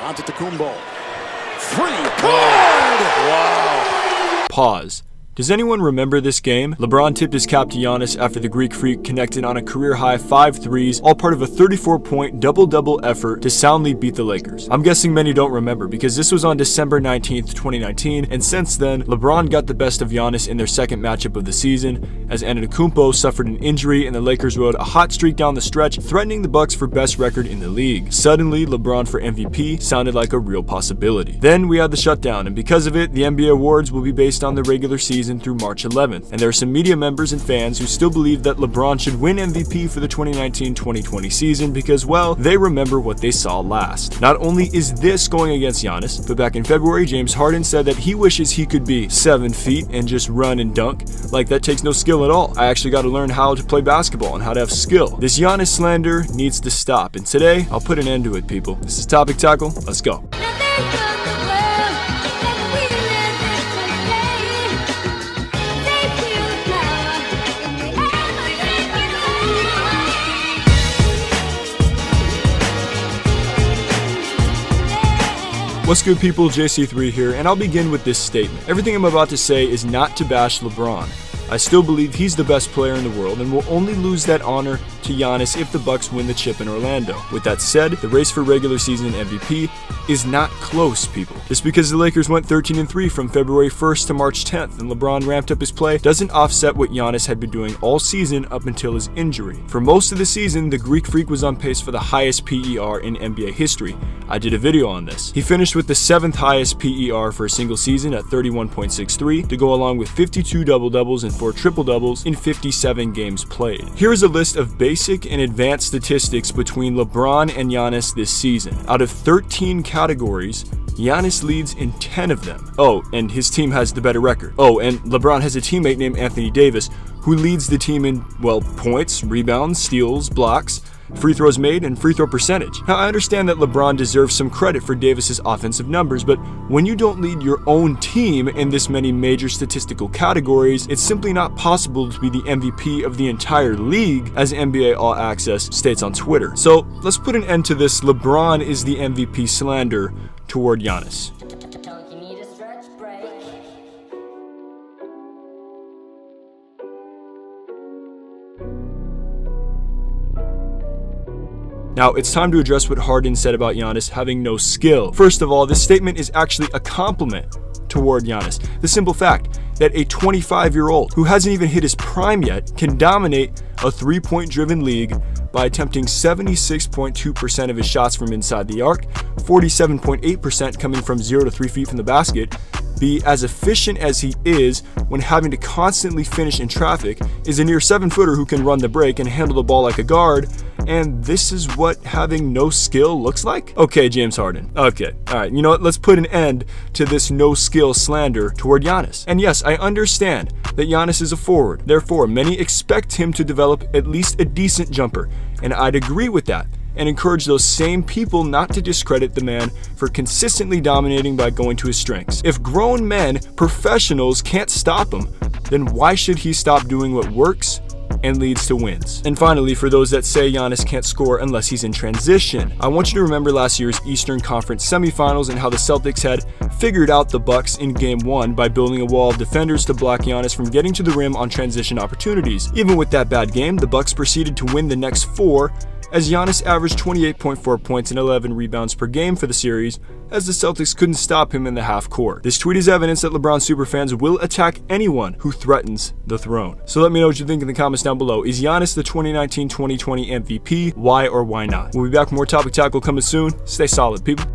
Antetokounmpo. Three. Good! Wow. Pause. Does anyone remember this game? LeBron tipped his cap to Giannis after the Greek Freak connected on a career-high 5 threes, all part of a 34-point double-double effort to soundly beat the Lakers. I'm guessing many don't remember because this was on December 19th, 2019, and since then, LeBron got the best of Giannis in their second matchup of the season, as Antetokounmpo suffered an injury and the Lakers rode a hot streak down the stretch, threatening the Bucks for best record in the league. Suddenly, LeBron for MVP sounded like a real possibility. Then we had the shutdown, and because of it, the NBA awards will be based on the regular season through March 11th, and there are some media members and fans who still believe that LeBron should win MVP for the 2019-2020 season because, well, they remember what they saw last. Not only is this going against Giannis, but back in February, James Harden said that he wishes he could be 7 feet and just run and dunk. Like, that takes no skill at all. I actually got to learn how to play basketball and how to have skill. This Giannis slander needs to stop, and today, I'll put an end to it, people. This is Topic Tackle. Let's go. What's good, people? JC3 here, and I'll begin with this statement. Everything I'm about to say is not to bash LeBron. I still believe he's the best player in the world and will only lose that honor to Giannis if the Bucks win the chip in Orlando. With that said, the race for regular season MVP is not close, people. Just because the Lakers went 13-3 from February 1st to March 10th and LeBron ramped up his play doesn't offset what Giannis had been doing all season up until his injury. For most of the season, the Greek Freak was on pace for the highest PER in NBA history. I did a video on this. He finished with the 7th highest PER for a single season at 31.63 to go along with 52 double-doubles and 4 triple-doubles in 57 games played. Here is a list of basic and advanced statistics between LeBron and Giannis this season. Out of 13 categories, Giannis leads in 10 of them. Oh, and his team has the better record. Oh, and LeBron has a teammate named Anthony Davis who leads the team in, well, points, rebounds, steals, blocks, free throws made, and free throw percentage. Now, I understand that LeBron deserves some credit for Davis's offensive numbers, but when you don't lead your own team in this many major statistical categories, it's simply not possible to be the MVP of the entire league, as NBA All Access states on Twitter. So let's put an end to this LeBron is the MVP slander toward Giannis. Now, it's time to address what Harden said about Giannis having no skill. First of all, this statement is actually a compliment toward Giannis. The simple fact that a 25-year-old who hasn't even hit his prime yet can dominate a three-point driven league by attempting 76.2% of his shots from inside the arc, 47.8% coming from 0 to 3 feet from the basket, be as efficient as he is when having to constantly finish in traffic, is a near 7-footer who can run the break and handle the ball like a guard, and this is what having no skill looks like? Okay, James Harden. Okay, alright, you know what? Let's put an end to this no skill slander toward Giannis. And yes, I understand that Giannis is a forward. Therefore, many expect him to develop at least a decent jumper, and I'd agree with that, and encourage those same people not to discredit the man for consistently dominating by going to his strengths. If grown men, professionals, can't stop him, then why should he stop doing what works and leads to wins? And finally, for those that say Giannis can't score unless he's in transition, I want you to remember last year's Eastern Conference semifinals and how the Celtics had figured out the Bucks in Game 1 by building a wall of defenders to block Giannis from getting to the rim on transition opportunities. Even with that bad game, the Bucks proceeded to win the next 4, as Giannis averaged 28.4 points and 11 rebounds per game for the series, as the Celtics couldn't stop him in the half court. This tweet is evidence that LeBron superfans will attack anyone who threatens the throne. So let me know what you think in the comments down below. Is Giannis the 2019-2020 MVP? Why or why not? We'll be back with more Topic Tackle coming soon. Stay solid, people.